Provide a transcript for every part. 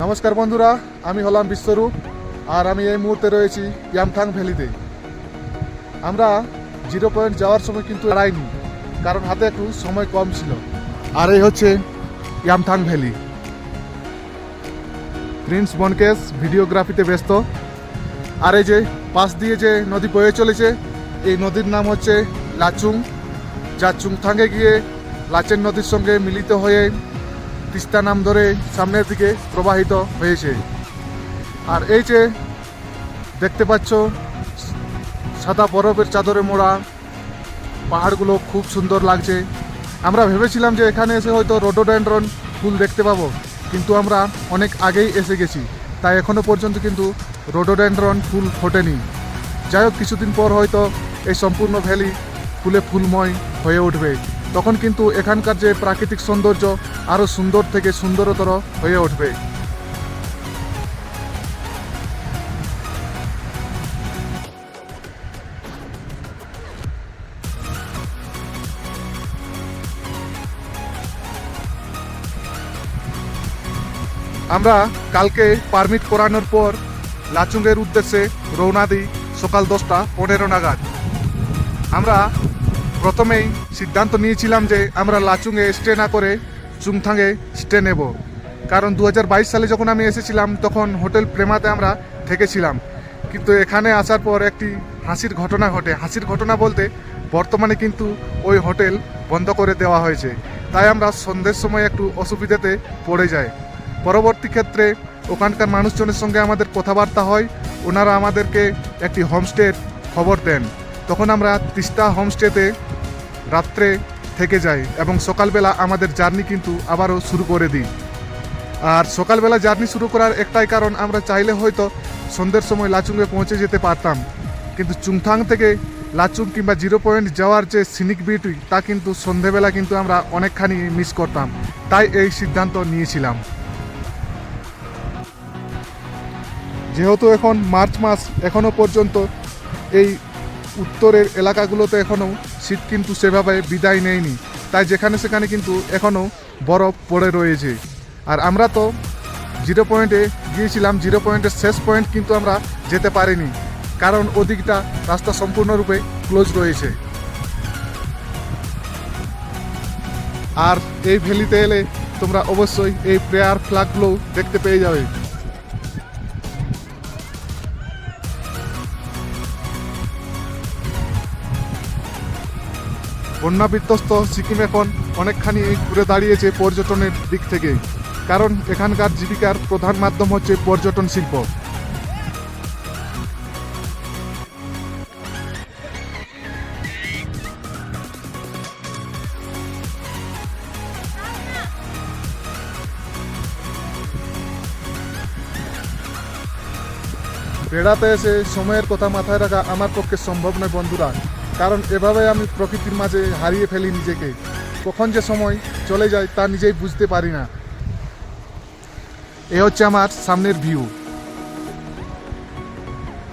নমস্কার বন্ধুরা, আমি হলাম বিশ্বরূপ আর আমি এই মুহূর্তে রয়েছি ইয়ামথাং ভ্যালিতে। আমরা 0 পয়েন্ট যাওয়ার সময় কিন্তু হারাইনি, কারণ হাতে একটু সময় কম ছিল। আর এই হচ্ছে ইয়ামথাং ভ্যালি। প্রিন্স বনকেশ ভিডিওগ্রাফিতে ব্যস্ত। আর এই যে পাশ দিয়ে যে নদী বয়ে চলেছে, এই নদীর নাম হচ্ছে লাচুং, যা চুংথাংয়ে গিয়ে লাচেন নদীর সঙ্গে মিলিত হয়ে তিস্তা নাম ধরে সামনের দিকে প্রবাহিত হয়েছে। আর এই যে দেখতে পাচ্ছ সাদা বরফের চাদরে মোড়া পাহাড়গুলো খুব সুন্দর লাগছে। আমরা ভেবেছিলাম যে এখানে এসে হয়তো রোডোডেনড্রন ফুল দেখতে পাবো, কিন্তু আমরা অনেক আগেই এসে গেছি, তাই এখনও পর্যন্ত কিন্তু রোডোডেনড্রন ফুল ফোটেনি। যাই হোক, কিছুদিন পর হয়তো এই সম্পূর্ণ ভ্যালি ফুলে ফুলময় হয়ে উঠবে, তখন কিন্তু এখানকার যে প্রাকৃতিক সৌন্দর্য আরও সুন্দর থেকে সুন্দরতর হয়ে উঠবে। আমরা কালকে পারমিট করানোর পর লাচুংয়ের উদ্দেশ্যে রওনা দিই সকাল 10:15 নাগাদ। আমরা প্রথমেই সিদ্ধান্ত নিয়েছিলাম যে আমরা লাচুংয়ে স্টে না করে চুংথাংয়ে স্টে নেব, কারণ 2022 সালে যখন আমি এসেছিলাম তখন হোটেল প্রেমাতে আমরা থেকেছিলাম। কিন্তু এখানে আসার পর একটি হাসির ঘটনা ঘটে। হাসির ঘটনা বলতে বর্তমানে কিন্তু ওই হোটেল বন্ধ করে দেওয়া হয়েছে, তাই আমরা সন্ধ্যের সময় একটু অসুবিধাতে পড়ে যাই। পরবর্তী ক্ষেত্রে ওখানকার মানুষজনের সঙ্গে আমাদের কথাবার্তা হয়, ওনারা আমাদেরকে একটি হোমস্টের খবর দেন। তখন আমরা তিস্তা হোমস্টেতে রাত্রে থেকে যাই এবং সকালবেলা আমাদের জার্নি কিন্তু আবারও শুরু করে দিই। আর সকালবেলা জার্নি শুরু করার একটাই কারণ, আমরা চাইলে হয়তো সন্ধ্যের সময় লাচুংয়ে পৌঁছে যেতে পারতাম, কিন্তু চুংথাং থেকে লাচুং কিংবা 0 পয়েন্ট যাওয়ার যে সিনিক বিউটি তা কিন্তু সন্ধেবেলা কিন্তু আমরা অনেকখানি মিস করতাম, তাই এই সিদ্ধান্ত নিয়েছিলাম। যেহেতু এখন মার্চ মাস, এখনও পর্যন্ত এই উত্তরের এলাকাগুলোতে এখনও শীত কিন্তু সেভাবে বিদায় নেয়নি, তাই যেখানে সেখানে কিন্তু এখনও বরফ পড়ে রয়েছে। আর আমরা তো 0 পয়েন্টে গিয়েছিলাম, 0 পয়েন্টের শেষ পয়েন্ট কিন্তু আমরা যেতে পারিনি, কারণ ওদিকটা রাস্তা সম্পূর্ণরূপে ক্লোজ রয়েছে। আর এই ভ্যালিতে এলে তোমরা অবশ্যই এই প্রেয়ার ফ্ল্যাগগুলো দেখতে পেয়ে যাবে। বন্যা বিধ্বস্ত সিকিম এখন অনেকখানি ঘুরে দাঁড়িয়েছে পর্যটনের দিক থেকে, কারণ এখানকার জীবিকার প্রধান মাধ্যম হচ্ছে পর্যটন শিল্প। বেড়াতে এসে সময়ের কথা মাথায় রাখা আমার পক্ষে সম্ভব নয় বন্ধুরা, কারণ এভাবে আমি প্রকৃতির মাঝে হারিয়ে ফেলি নিজেকে। কখন যে সময় চলে যায় তা নিজেই বুঝতে পারি না। এ হচ্ছে আমার সামনের ভিউ।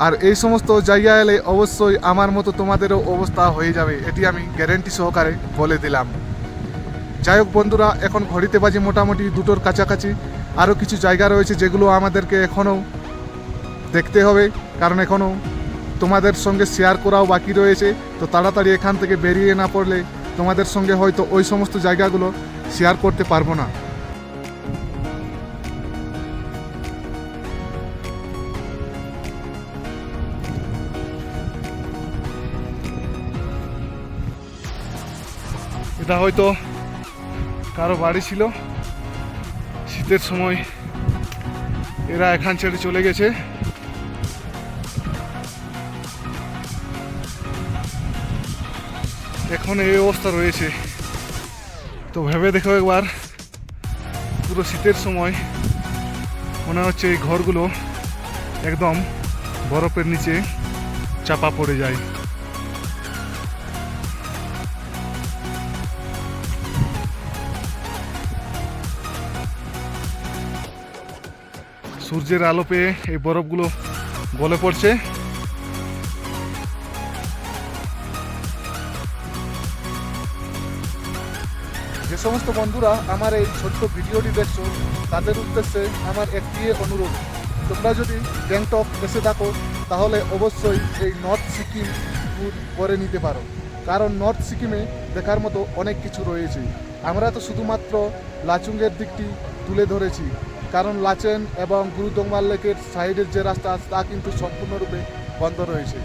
আর এই সমস্ত জায়গা এলে অবশ্যই আমার মতো তোমাদেরও অবস্থা হয়ে যাবে, এটি আমি গ্যারেন্টি সহকারে বলে দিলাম। যাই হোক বন্ধুরা, এখন ঘড়িতে বাজে মোটামুটি 2টোর কাছাকাছি। আরও কিছু জায়গা রয়েছে যেগুলো আমাদেরকে এখনও দেখতে হবে, কারণ এখনও তোমাদের সঙ্গে শেয়ার করাও বাকি রয়েছে। তো তাড়াতাড়ি এখান থেকে বেরিয়ে না পড়লে তোমাদের সঙ্গে হয়তো ওই সমস্ত জায়গাগুলো শেয়ার করতে পারবো না। এটা হয়তো কারো বাড়ি ছিল, শীতের সময় এরা এখান ছেড়ে চলে গেছে। এখন এই অবস্থা রয়েছে। তো ভেবে দেখো একবার, পুরো শীতের সময় মনে হচ্ছে এই ঘরগুলো একদম বরফের নিচে চাপা পড়ে যায়। সূর্যের আলো পেয়ে এই বরফগুলো গলে পড়ছে। যে সমস্ত বন্ধুরা আমার এই ছোট্ট ভিডিওটি দেখছো তাদের উদ্দেশ্যে আমার একটি অনুরোধ, তোমরা যদি গ্যাংটক এসে থাকো তাহলে অবশ্যই এই নর্থ সিকিম ট্যুর করে নিতে পারো, কারণ নর্থ সিকিমে দেখার মতো অনেক কিছু রয়েছে। আমরা তো শুধুমাত্র লাচুংয়ের দিকটি তুলে ধরেছি, কারণ লাচেন এবং গুরুদংমার লেকের সাইডের যে রাস্তা তা কিন্তু সম্পূর্ণরূপে বন্ধ রয়েছে।